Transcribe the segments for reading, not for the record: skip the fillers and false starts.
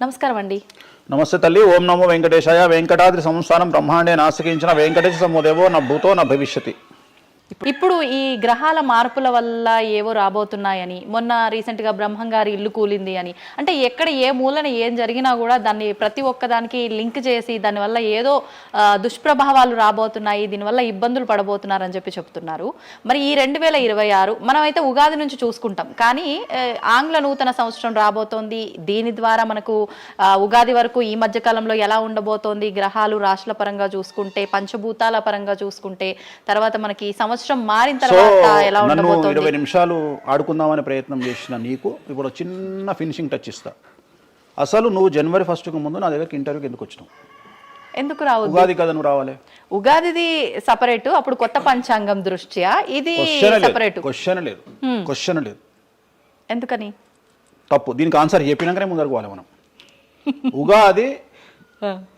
నమస్కారం అండి. నమస్తే తల్లి. ఓం నమో వెంకటేశాయ. వెంకటాద్రి సంస్థానం బ్రహ్మాండే నాసికించిన వెంకటేశ సమోదేవో నా భూతో నా భవిష్యతి. ఇప్పుడు ఈ గ్రహాల మార్పుల వల్ల ఏవో రాబోతున్నాయని, మొన్న రీసెంట్గా బ్రహ్మంగారి ఇల్లు కూలింది అని, అంటే ఎక్కడ ఏ మూలన ఏం జరిగినా కూడా దాన్ని ప్రతి ఒక్కదానికి లింక్ చేసి దానివల్ల ఏదో దుష్ప్రభావాలు రాబోతున్నాయి, దీనివల్ల ఇబ్బందులు పడబోతున్నారని చెప్తున్నారు. మరి ఈ 2026 మనమైతే ఉగాది నుంచి చూసుకుంటాం, కానీ ఆంగ్ల నూతన సంవత్సరం రాబోతోంది. దీని ద్వారా మనకు ఉగాది వరకు ఈ మధ్యకాలంలో ఎలా ఉండబోతోంది, గ్రహాలు రాశుల పరంగా చూసుకుంటే, పంచభూతాల పరంగా చూసుకుంటే, తర్వాత మనకి సంవత్సరం మారిన తర్వాత ఎలా ఉండబోతోంది. 20 నిమిషాలు ఆడుకుందామనే ప్రయత్నం చేసిన నీకు ఇప్పుడు చిన్న ఫినిషింగ్ టచ్ ఇస్తా. అసలు నువ్వు జనవరి 1కు ముందు నా దగ్గరికి ఇంటర్వ్యూకి ఎందుకు వచ్చినావు? ఎందుకు రావు? ఉగాది కదా నువ్వు రావాలి. ఉగాదిది సపరేట్, అప్పుడు కొత్త పంచాంగం దృష్ట్యా ఇది సపరేట్. క్వశ్చన్ లేదు. ఎందుకని? తప్పు. దీనికి ఆన్సర్ చెప్పినాకనే ముందరకు పోవాలి మనం. ఉగాది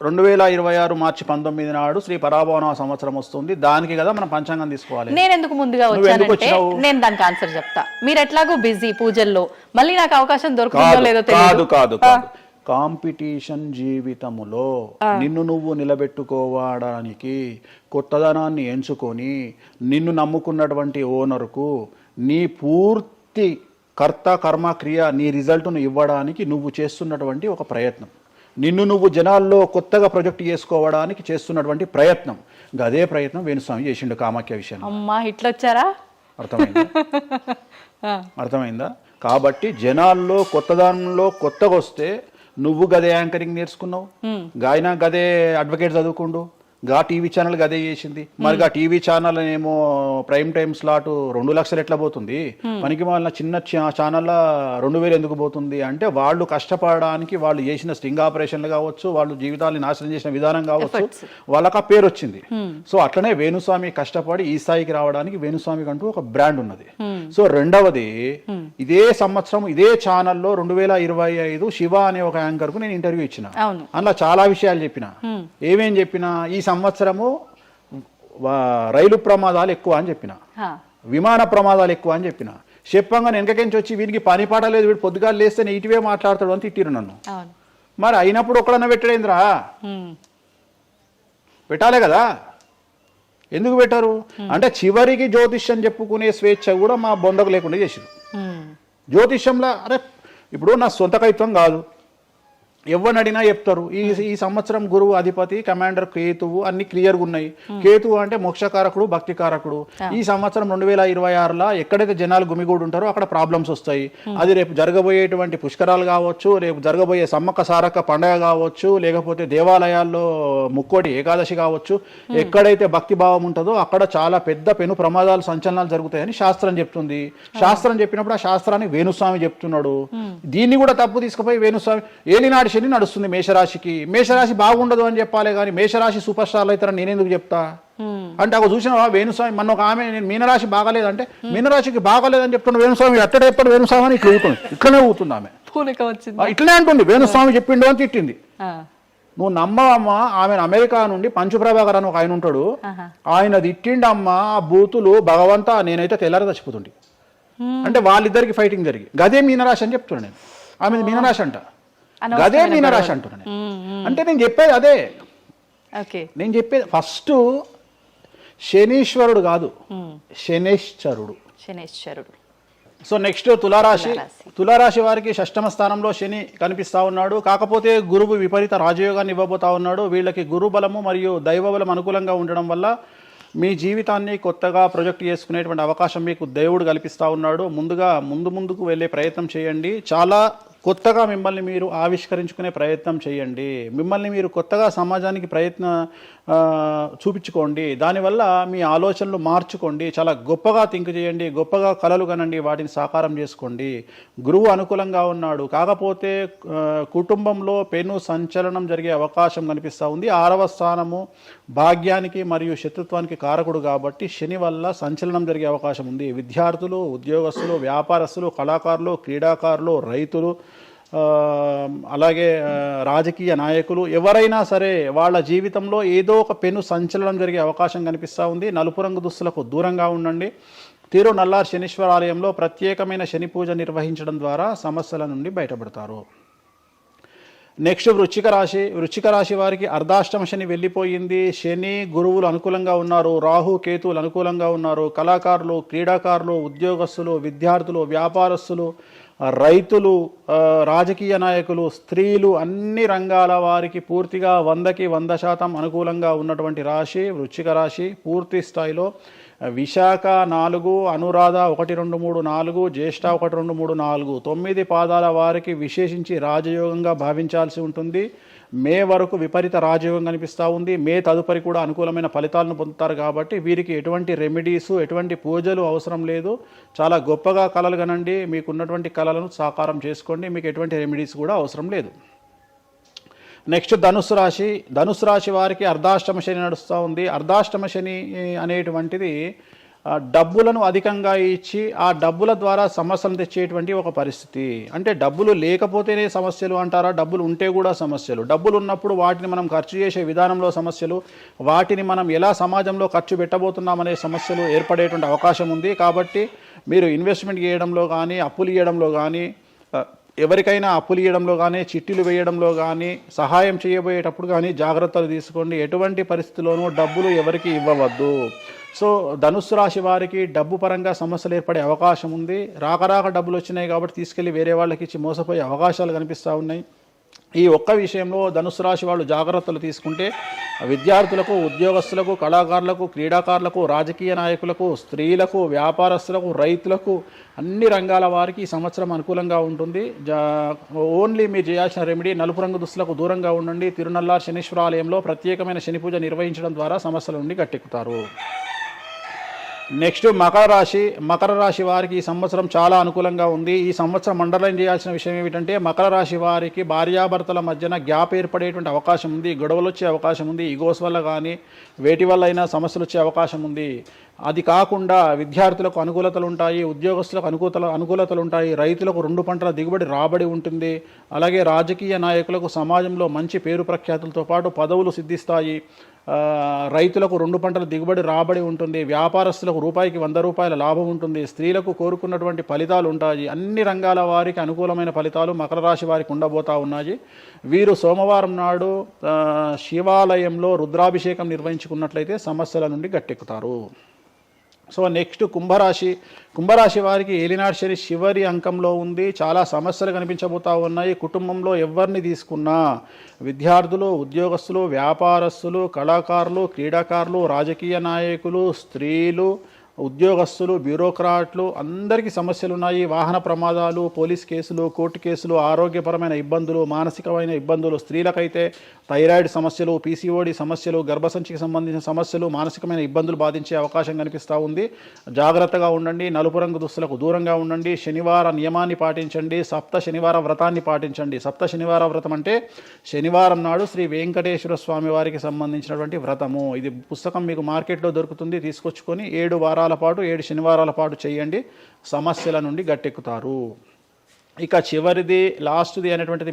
2026 మార్చి 19 నాడు శ్రీ పరాభవన సంవత్సరం వస్తుంది. దానికి కదా మనం పంచాంగం తీసుకోవాలి. నేను ఎందుకు ముందుగా వచ్చానంటే నేను దానికి ఆన్సర్ చెప్తా. మీరు ఎట్లాగో బిజీ పూజల్లో, మళ్ళీ నాకు అవకాశం దొరుకుతుందో లేదో తెలియదు. కాదు కాంపిటీషన్ జీవితములో నిన్ను నువ్వు నిలబెట్టుకోవడానికి కొత్తదనాన్ని ఎంచుకొని నిన్ను నమ్ముకున్నటువంటి ఓనర్కు నీ పూర్తి కర్త కర్మ క్రియ నీ రిజల్ట్ను ఇవ్వడానికి నువ్వు చేస్తున్నటువంటి ఒక ప్రయత్నం, నిన్ను నువ్వు జనాల్లో కొత్తగా ప్రొజెక్ట్ చేసుకోవడానికి చేస్తున్నటువంటి ప్రయత్నం. అదే ప్రయత్నం వేణుస్వామి చేసిండు కామాఖ్య విషయంలో. అమ్మా ఇట్లొచ్చారా? అర్థమైందా? కాబట్టి జనాల్లో కొత్తదానంలో కొత్తగా వస్తే నువ్వు గదే యాంకరింగ్ నేర్చుకున్నావు, గాయన గదే అడ్వకేట్ చదువుకుండు, గా టీవీ ఛానల్ గదే చేసింది. మరి గా టీవీ ఛానల్ ఏమో ప్రైమ్ టైం స్లాట్ 2 లక్షలు ఎట్లా పోతుంది, మనకి వాళ్ళ చిన్న ఛానల్లో 2000 ఎందుకు పోతుంది అంటే వాళ్ళు కష్టపడడానికి వాళ్ళు చేసిన స్టింగ్ ఆపరేషన్లు కావచ్చు, వాళ్ళు జీవితాన్ని నాశనం చేసిన విధానం కావచ్చు, వాళ్ళకి ఆ పేరు వచ్చింది. సో అట్లనే వేణుస్వామి కష్టపడి ఈ స్థాయికి రావడానికి వేణుస్వామికి అంటూ ఒక బ్రాండ్ ఉన్నది. సో రెండవది, ఇదే సంవత్సరం ఇదే ఛానల్లో 2025 శివ అనే ఒక యాంకర్ కు నేను ఇంటర్వ్యూ ఇచ్చిన. అందులో చాలా విషయాలు చెప్పిన. ఏమేం చెప్పిన? ఈ సంవత్సరము రైలు ప్రమాదాలు ఎక్కువ అని చెప్పిన, విమాన ప్రమాదాలు ఎక్కువ అని చెప్పిన. చెప్పంగా వెనకకించి వచ్చి వీడికి పని పాట లేదు, వీడు పొద్దుగాలు లేస్తే ఇటువే మాట్లాడతాడు అని తిట్టిరు నన్ను. మరి అయినప్పుడు ఒక్కడన్నా పెట్టడేంద్రా? పెట్టాలే కదా. ఎందుకు పెట్టారు అంటే చివరికి జ్యోతిష్యం చెప్పుకునే స్వేచ్ఛ కూడా మా బొందకు లేకుండా చేసిరు. జ్యోతిష్యంలో అరే ఇప్పుడు నా సొంత కవిత్వం కాదు, ఎవరిని అడిగినా చెప్తారు. ఈ సంవత్సరం గురువు అధిపతి కమాండర్ కేతువు అన్ని క్లియర్గా ఉన్నాయి. కేతువు అంటే మోక్షకారకుడు, భక్తికారకుడు. ఈ సంవత్సరం 2026లో ఎక్కడైతే జనాలు గుమిగూడు ఉంటారో అక్కడ ప్రాబ్లమ్స్ వస్తాయి. అది రేపు జరగబోయేటువంటి పుష్కరాలు కావచ్చు, రేపు జరగబోయే సమ్మక్క సారక్క పండగ కావచ్చు, లేకపోతే దేవాలయాల్లో ముక్కోటి ఏకాదశి కావచ్చు, ఎక్కడైతే భక్తి భావం ఉంటుందో అక్కడ చాలా పెద్ద పెను ప్రమాదాలు సంచలనాలు జరుగుతాయని శాస్త్రం చెప్తుంది. శాస్త్రం చెప్పినప్పుడు ఆ శాస్త్రాన్ని వేణుస్వామి చెప్తున్నాడు. దీన్ని కూడా తప్పు తీసుకుపోయి వేణుస్వామి ఏలినాడు శని నడుస్తుంది మేషరాశికి, మేషరాశి బాగుండదు అని చెప్పాలి కానీ మేషరాశి సూపర్ స్టార్లు అవుతారని నేనెందుకు చెప్తా అంటే ఒక చూసిన వేణుస్వామి మన ఒక ఆమె నేను మీనరాశి బాగాలేదంటే మీనరాశికి బాగాలేదని చెప్తున్నా వేణుస్వామి ఎట్టడే ఎప్పుడు వేణుస్వామి అని ఇట్లా ఊతుంది, ఇట్లనే ఊతుంది ఆమె, ఇట్లనే అంటుంది వేణుస్వామి చెప్పిండు అని తిట్టింది. నువ్వు నమ్మవమ్మా, ఆమె అమెరికా నుండి పంచుప్రభాకర్ అని ఒక ఆయన ఉంటాడు, ఆయన తిట్టిండమ్మా ఆ బూతులు భగవంతా నేనైతే తెల్లారి చచ్చిపోతుండే. అంటే వాళ్ళిద్దరికి ఫైటింగ్ జరిగి గదే మీనరాశి అని చెప్తున్నాను నేను. ఆమె మీనరాశి అంట, గదే మీనరాశి అంటున్నాను. అంటే నేను చెప్పేది అదే. నేను చెప్పేది ఫస్ట్ శనీశ్వరుడు కాదు, శనేశ్వరుడు. సో నెక్స్ట్ తులారాశి వారికి షష్టమ స్థానంలో శని కనిపిస్తా ఉన్నాడు. కాకపోతే గురువు విపరీత రాజయోగాన్ని ఇవ్వబోతా ఉన్నాడు. వీళ్ళకి గురు బలము మరియు దైవ బలం అనుకూలంగా ఉండడం వల్ల మీ జీవితాన్ని కొత్తగా ప్రొజెక్ట్ చేసుకునేటువంటి అవకాశం మీకు దేవుడు కల్పిస్తూ ఉన్నాడు. ముందుకు వెళ్ళే ప్రయత్నం చేయండి. చాలా కొత్తగా మిమ్మల్ని మీరు ఆవిష్కరించుకునే ప్రయత్నం చేయండి. మిమ్మల్ని మీరు కొత్తగా సమాజానికి చూపించుకోండి. దానివల్ల మీ ఆలోచనలు మార్చుకోండి. చాలా గొప్పగా థింక్ చేయండి, గొప్పగా కలలు కనండి, వాటిని సాకారం చేసుకోండి. గురువు అనుకూలంగా ఉన్నాడు. కాకపోతే కుటుంబంలో పెను సంచలనం జరిగే అవకాశం కనిపిస్తూ ఉంది. 6వ స్థానము భాగ్యానికి మరియు శత్రుత్వానికి కారకుడు కాబట్టి శని వల్ల సంచలనం జరిగే అవకాశం ఉంది. విద్యార్థులు, ఉద్యోగస్తులు, వ్యాపారస్తులు, కళాకారులు, క్రీడాకారులు, రైతులు, అలాగే రాజకీయ నాయకులు ఎవరైనా సరే వాళ్ళ జీవితంలో ఏదో ఒక పెను సంచలనం జరిగే అవకాశం కనిపిస్తూ ఉంది. నలుపు రంగు దుస్తులకు దూరంగా ఉండండి. తిరునల్లార్ శనీశ్వర ఆలయంలో ప్రత్యేకమైన శని పూజ నిర్వహించడం ద్వారా సమస్యల నుండి బయటపడతారు. నెక్స్ట్ వృశ్చిక రాశి వారికి అర్ధాష్టమ శని వెళ్ళిపోయింది. శని గురువులు అనుకూలంగా ఉన్నారు, రాహు కేతువులు అనుకూలంగా ఉన్నారు. కళాకారులు, క్రీడాకారులు, ఉద్యోగస్తులు, విద్యార్థులు, వ్యాపారస్తులు, రైతులు, రాజకీయ నాయకులు, స్త్రీలు, అన్ని రంగాల వారికి పూర్తిగా 100కి 100% అనుకూలంగా ఉన్నటువంటి రాశి వృశ్చిక రాశి. పూర్తి స్థాయిలో విశాఖ 4, అనురాధ 1, 2, 3, 4, జ్యేష్ఠ 1, 2, 3, 4, 9 పాదాల వారికి విశేషించి రాజయోగంగా భావించాల్సి ఉంటుంది. మే వరకు విపరీత రాజయోగం కనిపిస్తూ ఉంది. మే తదుపరి కూడా అనుకూలమైన ఫలితాలను పొందుతారు. కాబట్టి వీరికి ఎటువంటి రెమెడీస్, ఎటువంటి పూజలు అవసరం లేదు. చాలా గొప్పగా కళలు కనండి, మీకున్నటువంటి కళలను సాకారం చేసుకోండి, మీకు ఎటువంటి రెమెడీస్ కూడా అవసరం లేదు. నెక్స్ట్ ధనుసు రాశి వారికి అర్ధాష్టమ శని నడుస్తూ ఉంది. అర్ధాష్టమ శని అనేటువంటిది డబ్బులను అధికంగా ఇచ్చి ఆ డబ్బుల ద్వారా సమస్యలు తెచ్చేటువంటి ఒక పరిస్థితి. అంటే డబ్బులు లేకపోతేనే సమస్యలు అంటారా? డబ్బులు ఉంటే కూడా సమస్యలు. డబ్బులు ఉన్నప్పుడు వాటిని మనం ఖర్చు చేసే విధానంలో సమస్యలు, వాటిని మనం ఎలా సమాజంలో ఖర్చు పెట్టబోతున్నామనే సమస్యలు ఏర్పడేటువంటి అవకాశం ఉంది. కాబట్టి మీరు ఇన్వెస్ట్మెంట్ చేయడంలో కానీ, అప్పులు ఇవ్వడంలో కానీ, ఎవరికైనా అప్పులు ఇవ్వడంలో కానీ, చిట్టీలు వేయడంలో కానీ, సహాయం చేయబోయేటప్పుడు కానీ జాగ్రత్తలు తీసుకోండి. ఎటువంటి పరిస్థితుల్లోనూ డబ్బులు ఎవరికి ఇవ్వవద్దు. సో ధనుస్సు రాశి వారికి డబ్బు పరంగా సమస్యలు ఏర్పడే అవకాశం ఉంది. రాక డబ్బులు వచ్చినాయి కాబట్టి తీసుకెళ్ళి వేరే వాళ్ళకి ఇచ్చి మోసపోయే అవకాశాలు కనిపిస్తూ ఉన్నాయి. ఈ ఒక్క విషయంలో ధనుస్సు రాశి వాళ్ళు జాగ్రత్తలు తీసుకుంటే విద్యార్థులకు, ఉద్యోగస్తులకు, కళాకారులకు, క్రీడాకారులకు, రాజకీయ నాయకులకు, స్త్రీలకు, వ్యాపారస్తులకు, రైతులకు, అన్ని రంగాల వారికి ఈ సంవత్సరం అనుకూలంగా ఉంటుంది. ఓన్లీ మీరు చేయాల్సిన రెమెడీ నలుపు రంగు దుస్తులకు దూరంగా ఉండండి. తిరునల్లార్ శనీశ్వర ఆలయంలో ప్రత్యేకమైన శని పూజ నిర్వహించడం ద్వారా సమస్యల నుండి గట్టెక్కుతారు. నెక్స్ట్ మకర రాశి వారికి ఈ సంవత్సరం చాలా అనుకూలంగా ఉంది. ఈ సంవత్సరం అండర్లైన్ చేయాల్సిన విషయం ఏమిటంటే మకర రాశి వారికి భార్యాభర్తల మధ్యన గ్యాప్ ఏర్పడేటువంటి అవకాశం ఉంది. గొడవలు వచ్చే అవకాశం ఉంది. ఈగోస్ వల్ల కానీ వేటి వల్ల అయినా సమస్యలు వచ్చే అవకాశం ఉంది. అది కాకుండా విద్యార్థులకు అనుకూలతలు ఉంటాయి, ఉద్యోగస్తులకు అనుకూలతలు ఉంటాయి, రైతులకు 2 పంటల దిగుబడి రాబడి ఉంటుంది. అలాగే రాజకీయ నాయకులకు సమాజంలో మంచి పేరు ప్రఖ్యాతులతో పాటు పదవులు సిద్ధిస్తాయి. రైతులకు 2 పంటల దిగుబడి రాబడి ఉంటుంది. వ్యాపారస్తులకు రూపాయికి 100 రూపాయల లాభం ఉంటుంది. స్త్రీలకు కోరుకున్నటువంటి ఫలితాలు ఉంటాయి. అన్ని రంగాల వారికి అనుకూలమైన ఫలితాలు మకర రాశి వారికి ఉండబోతా ఉన్నాయి. వీరు సోమవారం నాడు శివాలయంలో రుద్రాభిషేకం నిర్వహించుకున్నట్లయితే సమస్యల నుండి గట్టెక్కుతారు. సో నెక్స్ట్ కుంభరాశి వారికి ఏలినాటి శని చివరి అంకంలో ఉంది. చాలా సమస్యలు కనిపించబోతా ఉన్నాయి. కుటుంబంలో ఎవరిని తీసుకున్నా విద్యార్థులు, ఉద్యోగస్తులు, వ్యాపారస్తులు, కళాకారులు, క్రీడాకారులు, రాజకీయ నాయకులు, స్త్రీలు, ఉద్యోగస్తులు, బ్యూరోక్రాట్లు అందరికీ సమస్యలు ఉన్నాయి. వాహన ప్రమాదాలు, పోలీస్ కేసులు, కోర్టు కేసులు, ఆరోగ్యపరమైన ఇబ్బందులు, మానసికమైన ఇబ్బందులు, స్త్రీలకైతే థైరాయిడ్ సమస్యలు, పీసీఓడి సమస్యలు, గర్భసంచికి సంబంధించిన సమస్యలు, మానసికమైన ఇబ్బందులు బాధించే అవకాశం కనిపిస్తూ ఉంది. జాగ్రత్తగా ఉండండి. నలుపు రంగు దుస్తులకు దూరంగా ఉండండి. శనివార నియమాన్ని పాటించండి. సప్త శనివార వ్రతాన్ని పాటించండి. సప్త శనివార వ్రతం అంటే శనివారం నాడు శ్రీ వెంకటేశ్వర స్వామి వారికి సంబంధించినటువంటి వ్రతము. ఇది పుస్తకం మీకు మార్కెట్లో దొరుకుతుంది. తీసుకొచ్చుకొని 7 వారాల పాటు 7 శనివారాల పాటు చేయండి. సమస్యల నుండి గట్టెక్కుతారు. ఇక చివరిది లాస్ట్ది అనేటువంటిది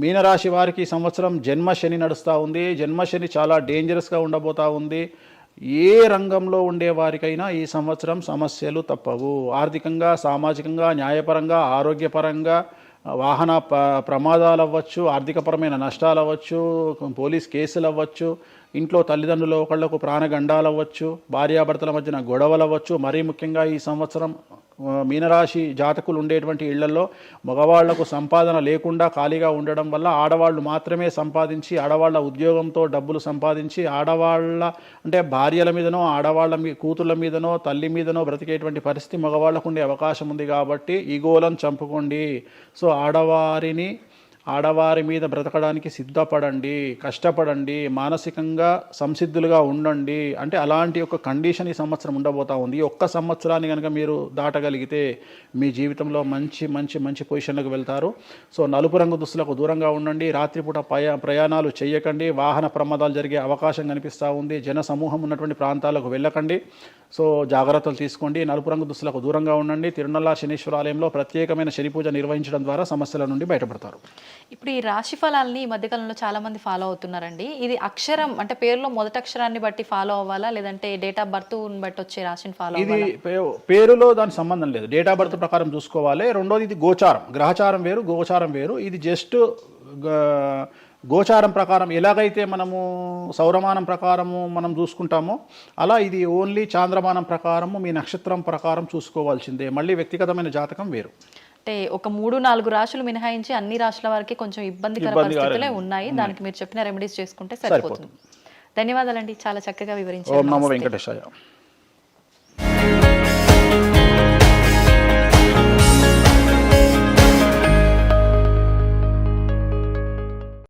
మీనరాశి వారికి ఈ సంవత్సరం జన్మశని నడుస్తూ ఉంది. జన్మశని చాలా డేంజరస్గా ఉండబోతూ ఉంది. ఏ రంగంలో ఉండే వారికైనా ఈ సంవత్సరం సమస్యలు తప్పవు. ఆర్థికంగా, సామాజికంగా, న్యాయపరంగా, ఆరోగ్యపరంగా, వాహన ప్రమాదాలు అవ్వచ్చు, ఆర్థికపరమైన నష్టాలు అవ్వచ్చు, పోలీస్ కేసులు అవ్వచ్చు, ఇంట్లో తల్లిదండ్రులు ఒకళ్లకు ప్రాణగండాలు అవ్వచ్చు, భార్యాభర్తల మధ్యన గొడవలు అవ్వచ్చు. మరీ ముఖ్యంగా ఈ సంవత్సరం మీనరాశి జాతకులు ఉండేటువంటి ఇళ్లలో మగవాళ్లకు సంపాదన లేకుండా ఖాళీగా ఉండడం వల్ల ఆడవాళ్లు మాత్రమే సంపాదించి, ఆడవాళ్ల ఉద్యోగంతో డబ్బులు సంపాదించి, ఆడవాళ్ల అంటే భార్యల మీదనో, ఆడవాళ్ల కూతుళ్ళ మీదనో, తల్లి మీదనో బ్రతికేటువంటి పరిస్థితి మగవాళ్లకు ఉండే అవకాశం ఉంది. కాబట్టి ఈగోలను చంపుకోండి. సో ఆడవారి మీద బ్రతకడానికి సిద్ధపడండి, కష్టపడండి, మానసికంగా సంసిద్ధులుగా ఉండండి. అంటే అలాంటి ఒక కండిషన్ ఈ సంవత్సరం ఉండబోతా ఉంది. ఈ ఒక్క సంవత్సరాన్ని కనుక మీరు దాటగలిగితే మీ జీవితంలో మంచి మంచి మంచి పొజిషన్లకు వెళ్తారు. సో నలుపు రంగు దుస్తులకు దూరంగా ఉండండి. రాత్రిపూట ప్రయాణాలు చేయకండి. వాహన ప్రమాదాలు జరిగే అవకాశం కనిపిస్తూ ఉంది. జన సమూహం ఉన్నటువంటి ప్రాంతాలకు వెళ్ళకండి. సో జాగ్రత్తలు తీసుకోండి. నలుపు రంగు దుస్తులకు దూరంగా ఉండండి. తిరునల్లార్ శనీశ్వర ఆలయంలో ప్రత్యేకమైన శని పూజ నిర్వహించడం ద్వారా సమస్యల నుండి బయటపడతారు. ఇప్పుడు ఈ రాశి ఫలాల్ని ఈ మధ్యకాలంలో చాలా మంది ఫాలో అవుతున్నారండి. ఇది అక్షరం అంటే పేరులో మొదటి అక్షరాన్ని బట్టి ఫాలో అవ్వాలా, లేదంటే డేట్ ఆఫ్ బర్త్ బట్టి వచ్చే రాశిని ఫాలో ఇది అవ్వాలా? పేరులో దాని సంబంధం లేదు, డేట్ ఆఫ్ బర్త్ ప్రకారం చూసుకోవాలి. రెండోది ఇది గోచారం, గ్రహచారం వేరు, గోచారం వేరు. ఇది జస్ట్ గోచారం ప్రకారం ఎలాగైతే మనము సౌరమానం ప్రకారము మనం చూసుకుంటామో అలా ఇది ఓన్లీ చాంద్రమానం ప్రకారము మీ నక్షత్రం ప్రకారం చూసుకోవాల్సిందే. మళ్ళీ వ్యక్తిగతమైన జాతకం వేరు. అంటే ఒక 3-4 రాశులు మినహాయించి అన్ని రాశుల వారికి కొంచెం ఇబ్బందికర పరిస్థితులే ఉన్నాయి. దానికి మీరు చెప్పిన రెమెడీస్ చేసుకుంటే సరిపోతుంది. ధన్యవాదాలండి, చాలా చక్కగా వివరించారు. ఓం నమో వెంకటేశాయ.